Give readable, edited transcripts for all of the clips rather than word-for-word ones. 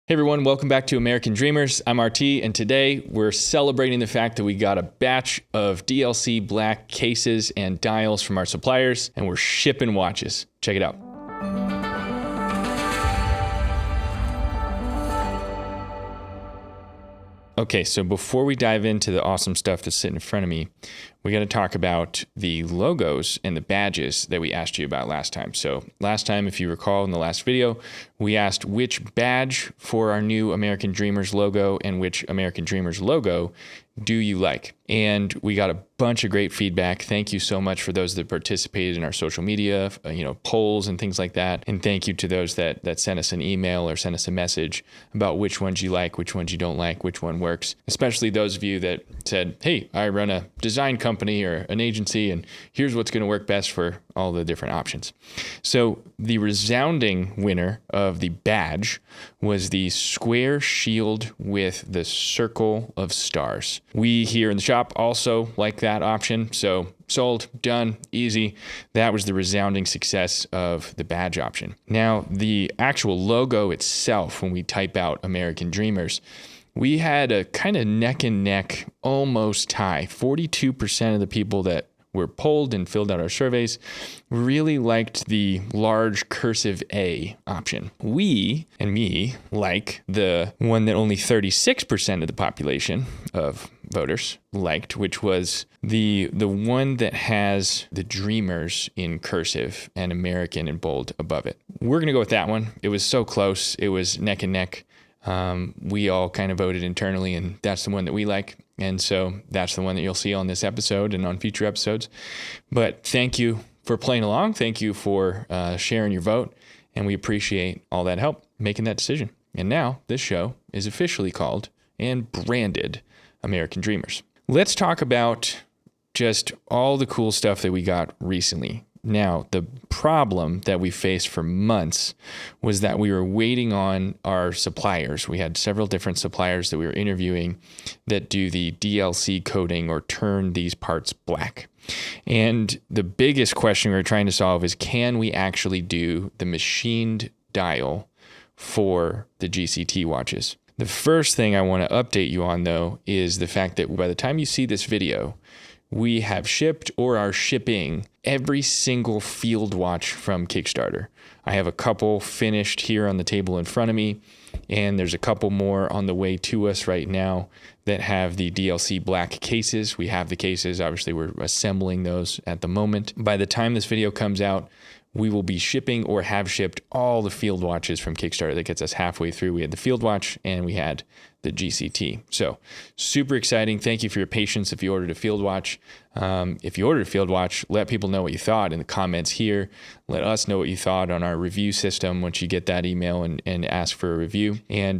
Hey everyone, welcome back to American Dreamers. I'm RT, and today we're celebrating the fact that we got a batch of DLC black cases and dials from our suppliers, and we're shipping watches. Check it out. Okay, so before we dive into the awesome stuff that's sitting in front of me, we got to talk about the logos and the badges that we asked you about last time. So last time, if you recall in the last video, we asked which badge for our new American Dreamers logo and which American Dreamers logo do you like? And we got a bunch of great feedback. Thank you so much for those that participated in our social media, polls and things like that. And thank you to those that sent us an email or sent us a message about which ones you like, which ones you don't like, which one works. Especially those of you that said, hey, I run a design company or an agency, and here's what's going to work best for all the different options. So the resounding winner of the badge was the square shield with the circle of stars. We here in the shop also like that option. So sold, done, easy. That was the resounding success of the badge option. Now, the actual logo itself, when we type out American Dreamers, we had a kind of neck and neck, almost tie. 42% of the people that were polled and filled out our surveys really liked the large cursive A option. We, and me, like the one that only 36% of the population of voters liked, which was the one that has the Dreamers in cursive and American in bold above it. We're going to go with that one. It was so close. It was neck and neck. We all kind of voted internally, and that's the one that we like. And so that's the one that you'll see on this episode and on future episodes. But thank you for playing along. Thank you for sharing your vote. And we appreciate all that help making that decision. And now this show is officially called and branded American Dreamers. Let's talk about just all the cool stuff that we got recently. Now, the problem that we faced for months was that we were waiting on our suppliers. We had several different suppliers that we were interviewing that do the DLC coding or turn these parts black. And the biggest question we were trying to solve is, can we actually do the machined dial for the GCT watches? The first thing I want to update you on, though, is the fact that by the time you see this video, we have shipped or are shipping every single field watch from Kickstarter. I have a couple finished here on the table in front of me, and there's a couple more on the way to us right now that have the DLC black cases. We have the cases. Obviously, we're assembling those at the moment. By the time this video comes out, we will be shipping or have shipped all the field watches from Kickstarter. That gets us halfway through. We had the field watch and we had the GCT. So super exciting. Thank you for your patience if you ordered a field watch. If you ordered a field watch, let people know what you thought in the comments here. Let us know what you thought on our review system once you get that email and ask for a review. And,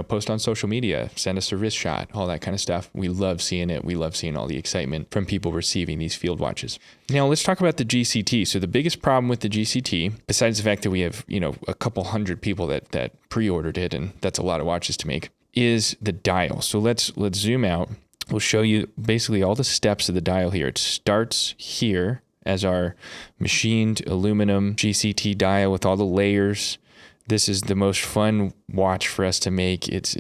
post on social media, send us a wrist shot, all that kind of stuff. We love seeing it. We love seeing all the excitement from people receiving these field watches. Now let's talk about the GCT. So the biggest problem with the GCT, besides the fact that we have, a couple hundred people that pre-ordered it, and that's a lot of watches to make, is the dial. So let's zoom out. We'll show you basically all the steps of the dial here. It starts here as our machined aluminum GCT dial with all the layers. This is the most fun watch for us to make. It's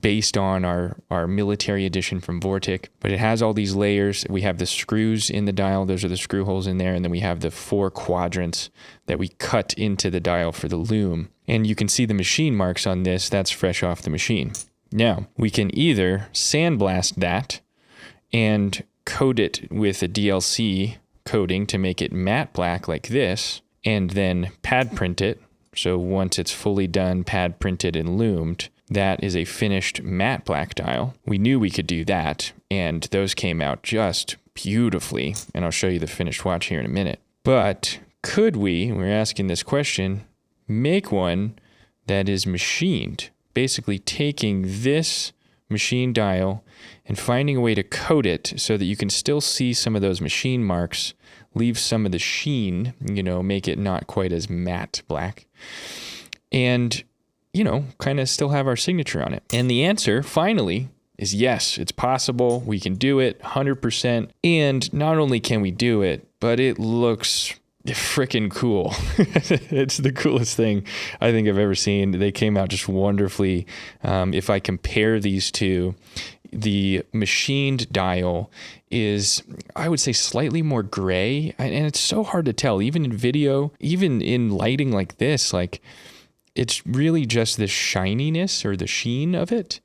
based on our military edition from Vortic, but it has all these layers. We have the screws in the dial. Those are the screw holes in there. And then we have the 4 quadrants that we cut into the dial for the loom. And you can see the machine marks on this. That's fresh off the machine. Now, we can either sandblast that and coat it with a DLC coating to make it matte black like this, and then pad print it. So once it's fully done, pad printed and loomed, that is a finished matte black dial. We knew we could do that, and those came out just beautifully. And I'll show you the finished watch here in a minute. But could we're asking this question, make one that is machined? Basically taking this machine dial and finding a way to coat it so that you can still see some of those machine marks, leave some of the sheen, make it not quite as matte black, and, kind of still have our signature on it. And the answer, finally, is yes, it's possible. We can do it 100%. And not only can we do it, but it looks freaking cool. It's the coolest thing I think I've ever seen. They came out just wonderfully. If I compare these two, the machined dial is, I would say, slightly more gray, and it's so hard to tell, even in video, even in lighting like this, like it's really just the shininess or the sheen of it.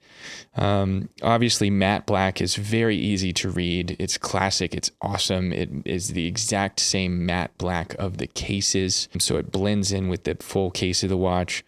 Obviously, matte black is very easy to read. It's classic. It's awesome. It is the exact same matte black of the cases, so it blends in with the full case of the watch.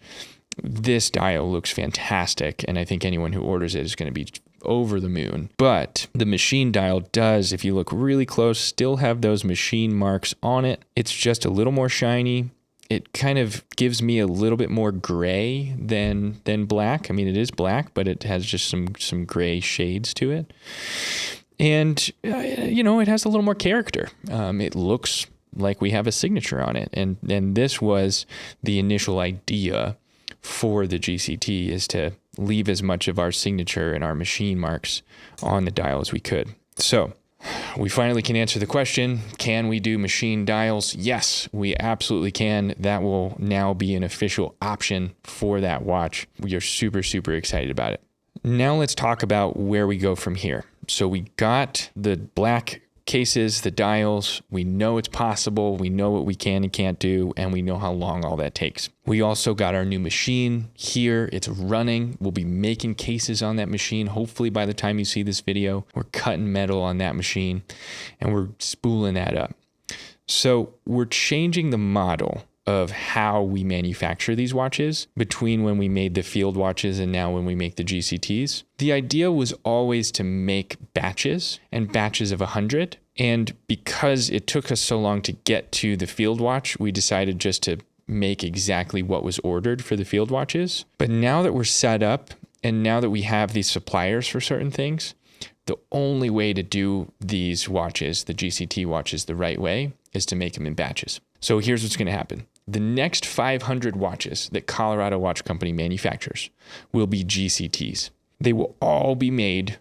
This dial looks fantastic, and I think anyone who orders it is going to be over the moon. But the machine dial does, if you look really close, still have those machine marks on it. It's just a little more shiny. It kind of gives me a little bit more gray than black. I mean, it is black, but it has just some gray shades to it. And, it has a little more character. It looks like we have a signature on it. And this was the initial idea for the GCT, is to leave as much of our signature and our machine marks on the dial as we could. So we finally can answer the question, can we do machine dials? Yes, we absolutely can. That will now be an official option for that watch. We are super, super excited about it. Now let's talk about where we go from here. So we got the black cases, the dials. We know it's possible. We know what we can and can't do, and we know how long all that takes. We also got our new machine here. It's running. We'll be making cases on that machine. Hopefully by the time you see this video, we're cutting metal on that machine and we're spooling that up. So we're changing the model of how we manufacture these watches between when we made the field watches and now when we make the GCTs. The idea was always to make batches and batches of 100. And because it took us so long to get to the field watch, we decided just to make exactly what was ordered for the field watches. But now that we're set up and now that we have these suppliers for certain things, the only way to do these watches, the GCT watches, the right way is to make them in batches. So here's what's going to happen. The next 500 watches that Colorado Watch Company manufactures will be GCTs. They will all be made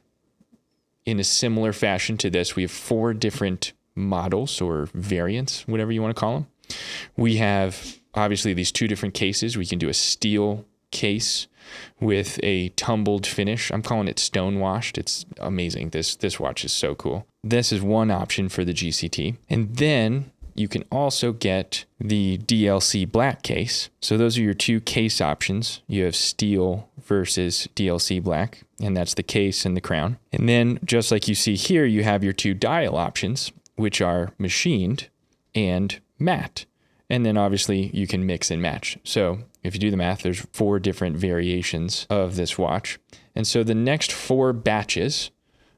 in a similar fashion to this. We have 4 different models or variants, whatever you want to call them. We have obviously these 2 different cases. We can do a steel case with a tumbled finish. I'm calling it stone washed. It's amazing. This watch is so cool. This is one option for the GCT. And then you can also get the DLC black case. So those are your 2 case options. You have steel versus DLC black, and that's the case and the crown. And then just like you see here, you have your 2 dial options, which are machined and matte. And then obviously you can mix and match. So if you do the math, there's 4 different variations of this watch. And so the next 4 batches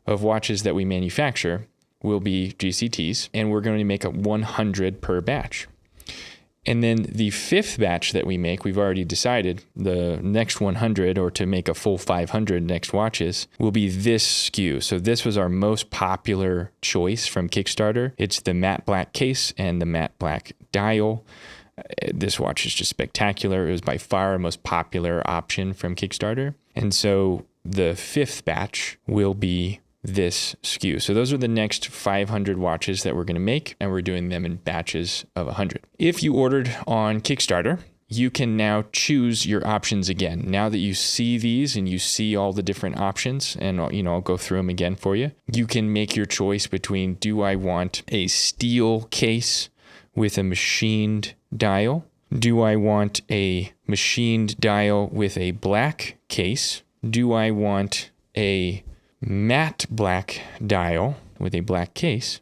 of watches that we manufacture will be GCTs, and we're going to make 100 per batch. And then the 5th batch that we make, we've already decided the next 100, or to make a full 500 next watches, will be this SKU. So this was our most popular choice from Kickstarter. It's the matte black case and the matte black dial. This watch is just spectacular. It was by far our most popular option from Kickstarter. And so the 5th batch will be this SKU. So those are the next 500 watches that we're going to make, and we're doing them in batches of 100. If you ordered on Kickstarter, you can now choose your options again. Now that you see these and you see all the different options, and I'll go through them again for you, you can make your choice between, do I want a steel case with a machined dial? Do I want a machined dial with a black case? Do I want a matte black dial with a black case,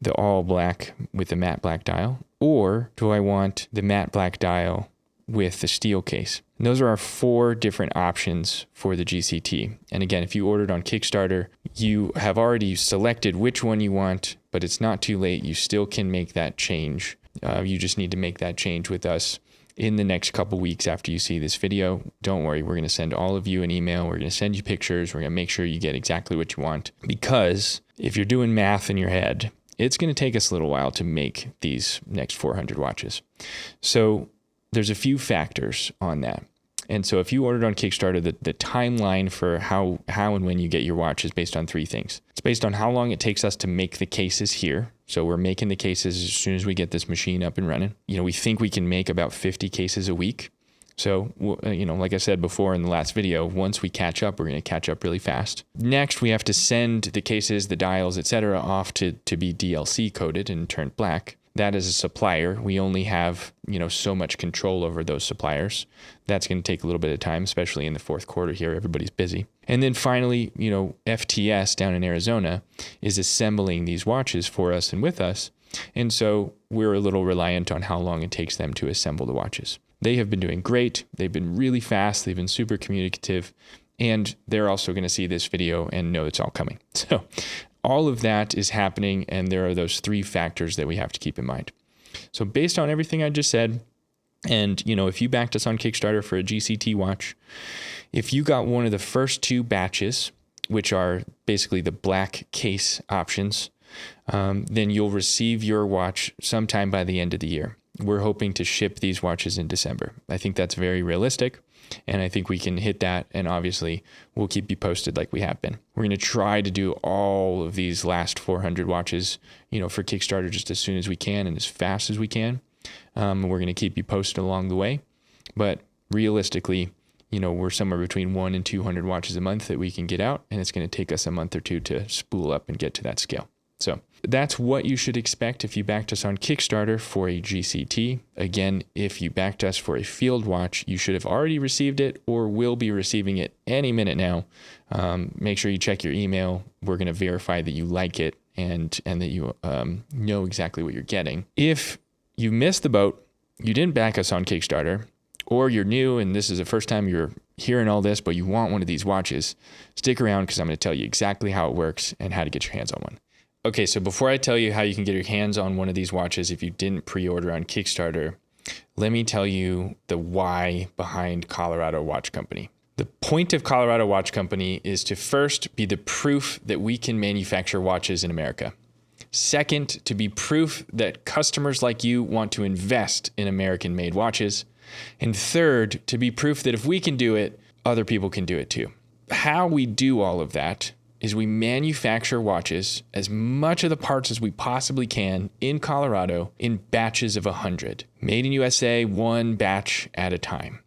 the all black with the matte black dial, or do I want the matte black dial with the steel case? And those are our 4 different options for the GCT. And again, if you ordered on Kickstarter, you have already selected which one you want, but it's not too late. You still can make that change. You just need to make that change with us in the next couple weeks after you see this video. Don't worry, we're going to send all of you an email. We're going to send you pictures. We're going to make sure you get exactly what you want. Because if you're doing math in your head, it's going to take us a little while to make these next 400 watches. So there's a few factors on that. And so if you ordered on Kickstarter, the timeline for how and when you get your watch is based on 3 things. It's based on how long it takes us to make the cases here. So we're making the cases as soon as we get this machine up and running. We think we can make about 50 cases a week. So, like I said before in the last video, once we catch up, we're going to catch up really fast. Next, we have to send the cases, the dials, etc., off to be DLC coded and turned black. That is a supplier. We only have, so much control over those suppliers. That's going to take a little bit of time, especially in the fourth quarter here. Everybody's busy. And then finally, FTS down in Arizona is assembling these watches for us and with us. And so we're a little reliant on how long it takes them to assemble the watches. They have been doing great. They've been really fast. They've been super communicative. And they're also going to see this video and know it's all coming. So all of that is happening. And there are those 3 factors that we have to keep in mind. So based on everything I just said, and, if you backed us on Kickstarter for a GCT watch, if you got one of the first 2 batches, which are basically the black case options, then you'll receive your watch sometime by the end of the year. We're hoping to ship these watches in December. I think that's very realistic, and I think we can hit that, and obviously we'll keep you posted like we have been. We're going to try to do all of these last 400 watches, for Kickstarter just as soon as we can and as fast as we can. We're going to keep you posted along the way, but realistically, we're somewhere between 100 and 200 watches a month that we can get out, and it's going to take us a month or 2 to spool up and get to that scale. So that's what you should expect if you backed us on Kickstarter for a GCT. Again, if you backed us for a field watch, you should have already received it or will be receiving it any minute now. Make sure you check your email. We're going to verify that you like it and that you know exactly what you're getting. If you missed the boat, you didn't back us on Kickstarter, or you're new and this is the first time you're hearing all this, but you want one of these watches, stick around because I'm going to tell you exactly how it works and how to get your hands on one. Okay, so before I tell you how you can get your hands on one of these watches if you didn't pre-order on Kickstarter, let me tell you the why behind Colorado Watch Company. The point of Colorado Watch Company is to first be the proof that we can manufacture watches in America. Second, to be proof that customers like you want to invest in American-made watches. And third, to be proof that if we can do it, other people can do it too. How we do all of that is we manufacture watches, as much of the parts as we possibly can in Colorado, in batches of 100. Made in USA, 1 batch at a time.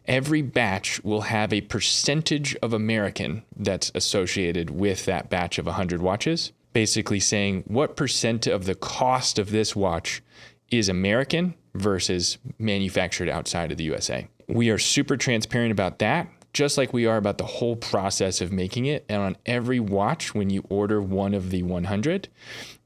Every batch will have a percentage of American that's associated with that batch of 100 watches, basically saying what percent of the cost of this watch is American versus manufactured outside of the USA. We are super transparent about that, just like we are about the whole process of making it. And on every watch, when you order one of the 100,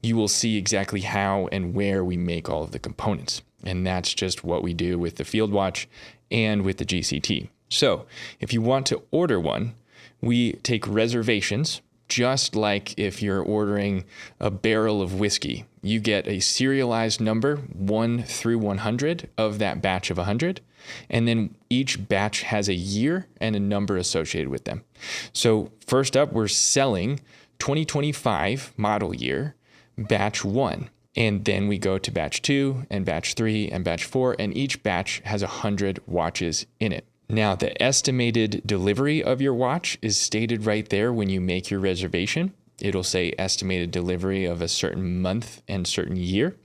you will see exactly how and where we make all of the components. And that's just what we do with the Field Watch and with the GCT. So if you want to order one, we take reservations, just like if you're ordering a barrel of whiskey. You get a serialized number, 1 through 100 of that batch of 100. And then each batch has a year and a number associated with them. So first up, we're selling 2025 model year, batch 1. And then we go to batch 2 and batch 3 and batch 4, and each batch has 100 watches in it. Now, the estimated delivery of your watch is stated right there when you make your reservation. It'll say estimated delivery of a certain month and certain year.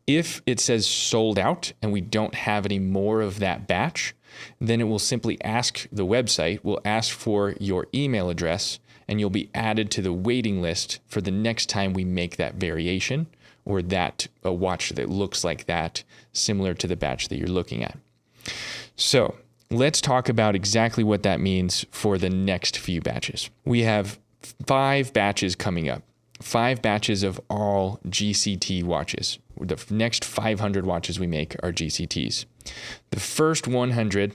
If it says sold out and we don't have any more of that batch, then it will simply ask the website, will ask for your email address, and you'll be added to the waiting list for the next time we make that variation or that a watch that looks like that, similar to the batch that you're looking at. So let's talk about exactly what that means for the next few batches. We have 5 batches coming up. 5 batches of all GCT watches. The next 500 watches we make are GCTs. The first 100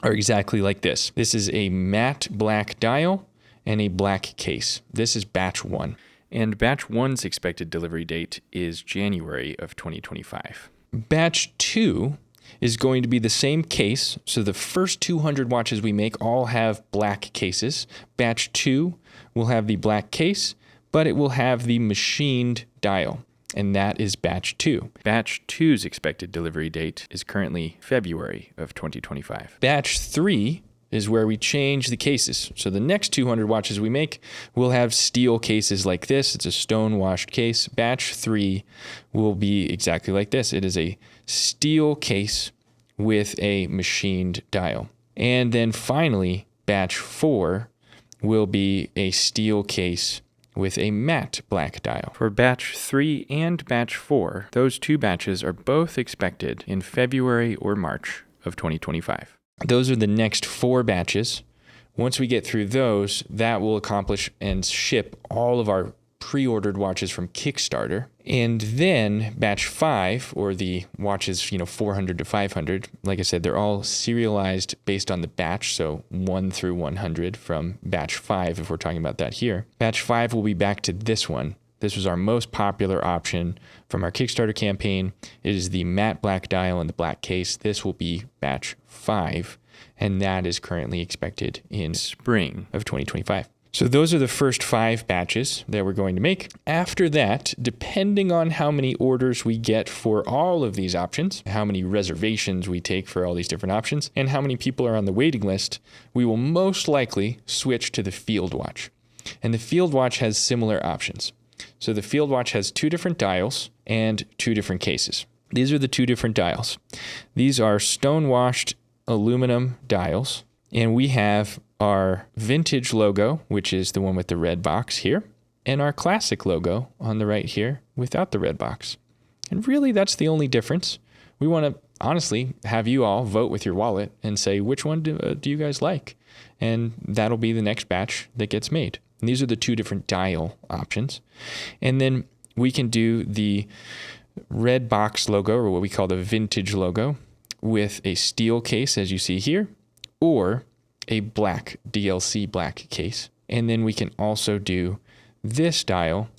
are exactly like this. This is a matte black dial and a black case. This is batch 1. And batch 1's expected delivery date is January of 2025. Batch 2 is going to be the same case. So the first 200 watches we make all have black cases. Batch 2 will have the black case, but it will have the machined dial. and that is batch 2. Batch 2's expected delivery date is currently February of 2025. Batch 3 is where we change the cases. So the next 200 watches we make will have steel cases like this. It's a stone-washed case. Batch 3 will be exactly like this. It is a steel case with a machined dial. And then finally, batch 4 will be a steel case with a matte black dial. For batch 3 and batch 4, those two batches are both expected in February or March of 2025. Those are the next 4 batches. Once we get through those, that will accomplish and ship all of our pre-ordered watches from Kickstarter. And then batch 5, or the watches, 400 to 500, like I said, they're all serialized based on the batch, so 1 through 100 from batch 5, if we're talking about that here. Batch 5 will be back to this one. This was our most popular option from our Kickstarter campaign. It is the matte black dial and the black case. This will be batch 5, and that is currently expected in spring of 2025. So those are the first 5 batches that we're going to make. After that, depending on how many orders we get for all of these options, how many reservations we take for all these different options, and how many people are on the waiting list, we will most likely switch to the Field Watch. And the Field Watch has similar options. So the Field Watch has 2 different dials and 2 different cases. These are the 2 different dials. These are stone-washed aluminum dials, and we have our vintage logo, which is the one with the red box here, and our classic logo on the right here without the red box. And really, that's the only difference. We want to honestly have you all vote with your wallet and say, which one do you guys like? And that'll be the next batch that gets made. And these are the 2 different dial options. And then we can do the red box logo, or what we call the vintage logo, with a steel case, as you see here, or a black DLC black case. And then we can also do this dial,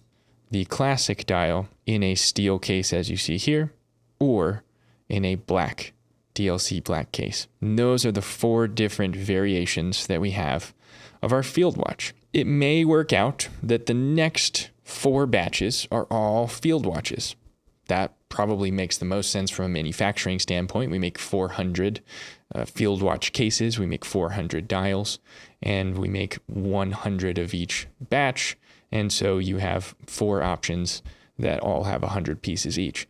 the classic dial, in a steel case, as you see here, or in a black DLC black case. And those are the 4 different variations that we have of our Field Watch. It may work out that the next 4 batches are all Field Watches. That probably makes the most sense from a manufacturing standpoint. We make 400 Field Watch cases, we make 400 dials, and we make 100 of each batch. And so you have 4 options that all have 100 pieces each.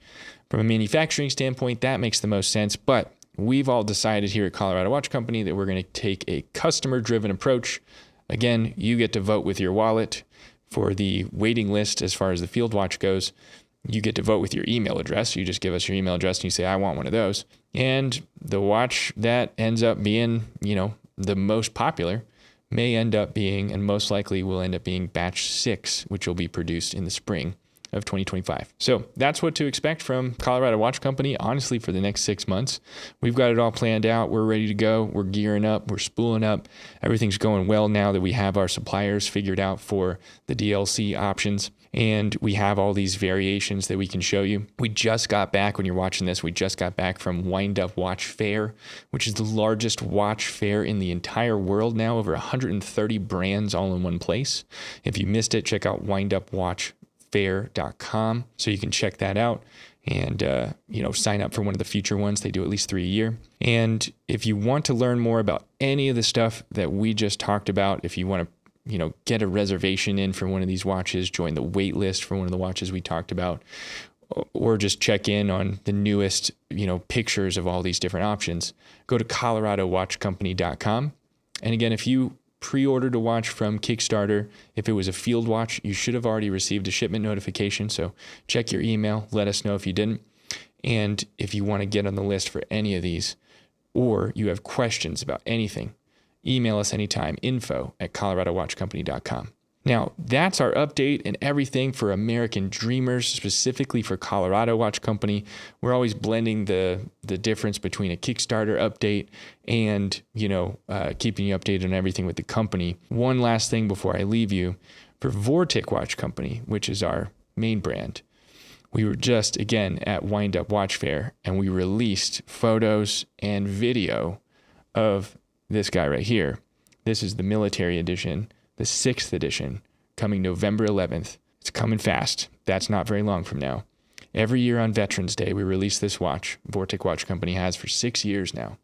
From a manufacturing standpoint, that makes the most sense, but we've all decided here at Colorado Watch Company that we're going to take a customer-driven approach. Again, you get to vote with your wallet for the waiting list as far as the Field Watch goes. You get to vote with your email address. You just give us your email address and you say, I want one of those. And the watch that ends up being, the most popular may end up being, and most likely will end up being batch 6, which will be produced in the spring of 2025. So that's what to expect from Colorado Watch Company, honestly, for the next 6 months. We've got it all planned out. We're ready to go. We're gearing up. We're spooling up. Everything's going well now that we have our suppliers figured out for the DLC options. And we have all these variations that we can show you. We just got back, when you're watching this, we just got back from Windup Watch Fair, which is the largest watch fair in the entire world now, over 130 brands all in one place. If you missed it, check out windupwatchfair.com so you can check that out and sign up for one of the future ones. They do at least 3 a year. And if you want to learn more about any of the stuff that we just talked about, if you want to get a reservation in for one of these watches, join the wait list for one of the watches we talked about, or just check in on the newest, pictures of all these different options, go to coloradowatchcompany.com. And again, if you pre-ordered a watch from Kickstarter, if it was a Field Watch, you should have already received a shipment notification. So check your email, let us know if you didn't. And if you want to get on the list for any of these, or you have questions about anything, email us anytime, info@coloradowatchcompany.com. Now, that's our update and everything for American Dreamers, specifically for Colorado Watch Company. We're always blending the difference between a Kickstarter update and, keeping you updated on everything with the company. One last thing before I leave you. For Vortic Watch Company, which is our main brand, we were just, again, at Windup Watch Fair, and we released photos and video of this guy right here. This is the military edition, the 6th edition, coming November 11th. It's coming fast. That's not very long from now. Every year on Veterans Day, we release this watch. Vortic Watch Company has for 6 years now.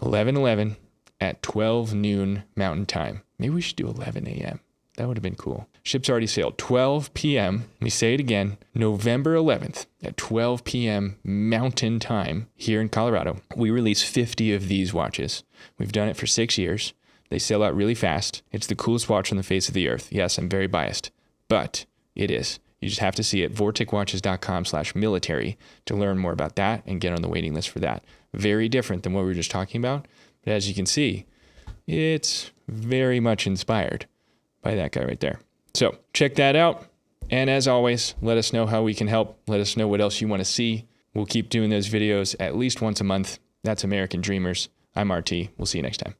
11/11 at 12 noon Mountain Time. Maybe we should do 11 a.m. That would have been cool. Ship's already sailed. 12 p.m. Let me say it again. November 11th at 12 p.m. Mountain Time here in Colorado. We release 50 of these watches. We've done it for 6 years. They sell out really fast. It's the coolest watch on the face of the earth. Yes, I'm very biased, but it is. You just have to see it, vorticwatches.com/military, to learn more about that and get on the waiting list for that. Very different than what we were just talking about. But as you can see, it's very much inspired by that guy right there. So check that out. And as always, let us know how we can help. Let us know what else you want to see. We'll keep doing those videos at least once a month. That's American Dreamers. I'm RT. We'll see you next time.